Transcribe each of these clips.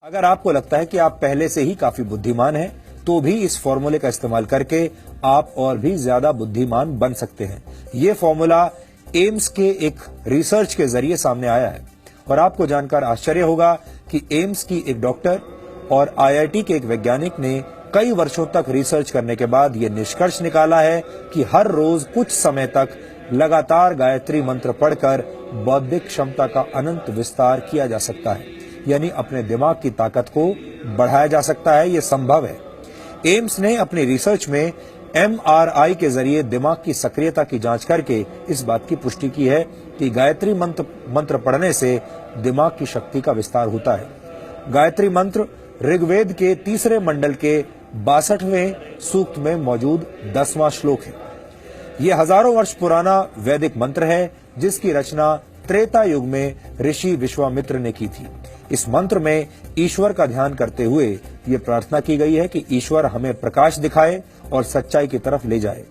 अगर आपको लगता है कि आप पहले से ही काफी बुद्धिमान हैं, तो भी इस फॉर्मूले का इस्तेमाल करके आप और भी ज्यादा बुद्धिमान बन सकते हैं। ये फॉर्मूला एम्स के एक रिसर्च के जरिए सामने आया है और आपको जानकर आश्चर्य होगा कि एम्स की एक डॉक्टर और आईआईटी के एक वैज्ञानिक ने कई वर्षों तक रिसर्च करने के बाद ये निष्कर्ष निकाला है कि हर रोज कुछ समय तक लगातार गायत्री मंत्र पढ़कर बौद्धिक क्षमता का अनंत विस्तार किया जा सकता है, यानी अपने दिमाग की ताकत को बढ़ाया जा सकता है। ये संभव है। एम्स ने अपनी रिसर्च में एमआरआई के जरिए दिमाग की सक्रियता की जांच करके इस बात की पुष्टि की है कि गायत्री मंत्र पढ़ने से दिमाग की शक्ति का विस्तार होता है। गायत्री मंत्र ऋग्वेद के 3 मंडल के 62वें सूक्त में मौजूद 10वां श्लोक है। ये हजारों वर्ष पुराना वैदिक मंत्र है, जिसकी रचना त्रेता युग में ऋषि विश्वामित्र ने की थी। इस मंत्र में ईश्वर का ध्यान करते हुए ये प्रार्थना की गई है कि ईश्वर हमें प्रकाश दिखाए और सच्चाई की तरफ ले जाए।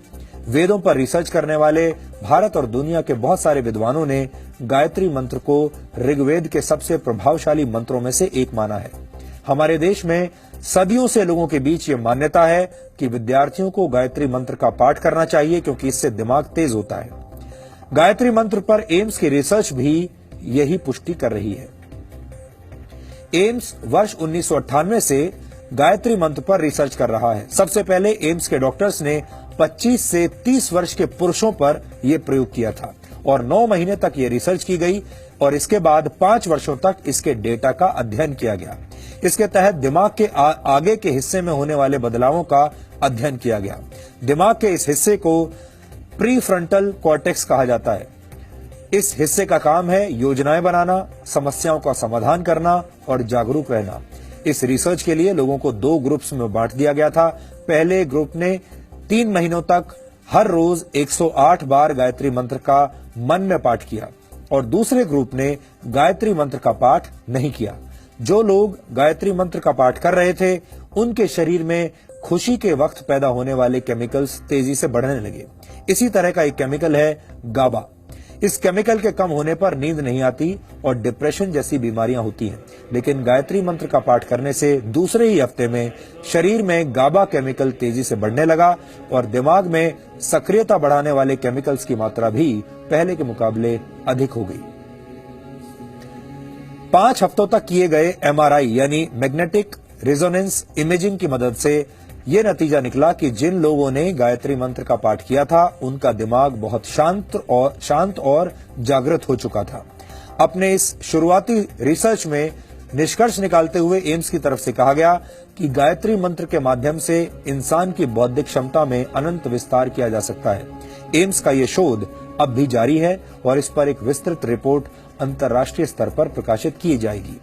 वेदों पर रिसर्च करने वाले भारत और दुनिया के बहुत सारे विद्वानों ने गायत्री मंत्र को ऋग्वेद के सबसे प्रभावशाली मंत्रों में से एक माना है। हमारे देश में सदियों से लोगों के बीच ये मान्यता है कि विद्यार्थियों को गायत्री मंत्र का पाठ करना चाहिए, क्योंकि इससे दिमाग तेज होता है। गायत्री मंत्र पर एम्स की रिसर्च भी यही पुष्टि कर रही है। एम्स वर्ष 1998 से गायत्री मंत्र पर रिसर्च कर रहा है। सबसे पहले एम्स के डॉक्टर्स ने 25 से 30 वर्ष के पुरुषों पर यह प्रयोग किया था और 9 महीने तक ये रिसर्च की गई और इसके बाद 5 वर्षों तक इसके डेटा का अध्ययन किया गया। इसके तहत दिमाग के आगे के हिस्से में होने वाले बदलावों का अध्ययन किया गया। दिमाग के इस हिस्से को प्रीफ्रंटल कॉर्टेक्स कहा जाता है। इस हिस्से का काम है योजनाएं बनाना, समस्याओं का समाधान करना और जागरूक रहना। इस रिसर्च के लिए लोगों को 2 ग्रुप्स में बांट दिया गया था। पहले ग्रुप ने 3 महीनों तक हर रोज 108 बार गायत्री मंत्र का मन में पाठ किया और दूसरे ग्रुप ने गायत्री मंत्र का पाठ नहीं किया। जो लोग गायत्री मंत्र का पाठ कर रहे थे, उनके शरीर में खुशी के वक्त पैदा होने वाले केमिकल्स तेजी से बढ़ने लगे। इसी तरह का एक केमिकल है गाबा। इस केमिकल के कम होने पर नींद नहीं आती और डिप्रेशन जैसी बीमारियां होती हैं। लेकिन गायत्री मंत्र का पाठ करने से दूसरे ही हफ्ते में शरीर में गाबा केमिकल तेजी से बढ़ने लगा और दिमाग में सक्रियता बढ़ाने वाले केमिकल्स की मात्रा भी पहले के मुकाबले अधिक हो गई। 5 हफ्तों तक किए गए एमआरआई यानी मैग्नेटिक रेजोनेंस इमेजिंग की मदद से ये नतीजा निकला कि जिन लोगों ने गायत्री मंत्र का पाठ किया था, उनका दिमाग बहुत शांत और जागृत हो चुका था। अपने इस शुरुआती रिसर्च में निष्कर्ष निकालते हुए एम्स की तरफ से कहा गया कि गायत्री मंत्र के माध्यम से इंसान की बौद्धिक क्षमता में अनंत विस्तार किया जा सकता है। एम्स का ये शोध अब भी जारी है और इस पर एक विस्तृत रिपोर्ट अंतर्राष्ट्रीय स्तर पर प्रकाशित की जाएगी।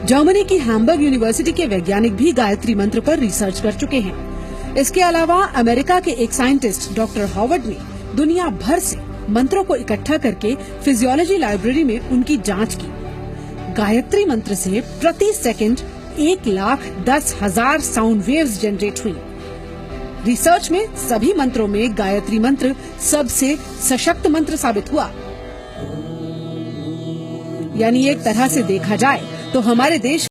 जर्मनी की हैम्बर्ग यूनिवर्सिटी के वैज्ञानिक भी गायत्री मंत्र पर रिसर्च कर चुके हैं। इसके अलावा अमेरिका के एक साइंटिस्ट डॉक्टर हॉवर्ड ने दुनिया भर से मंत्रों को इकट्ठा करके फिजियोलॉजी लाइब्रेरी में उनकी जांच की। गायत्री मंत्र से प्रति सेकंड 1,10,000 साउंड वेव्स जनरेट हुई। रिसर्च में सभी मंत्रों में गायत्री मंत्र सबसे सशक्त मंत्र साबित हुआ। यानी एक तरह से देखा जाए तो हमारे देश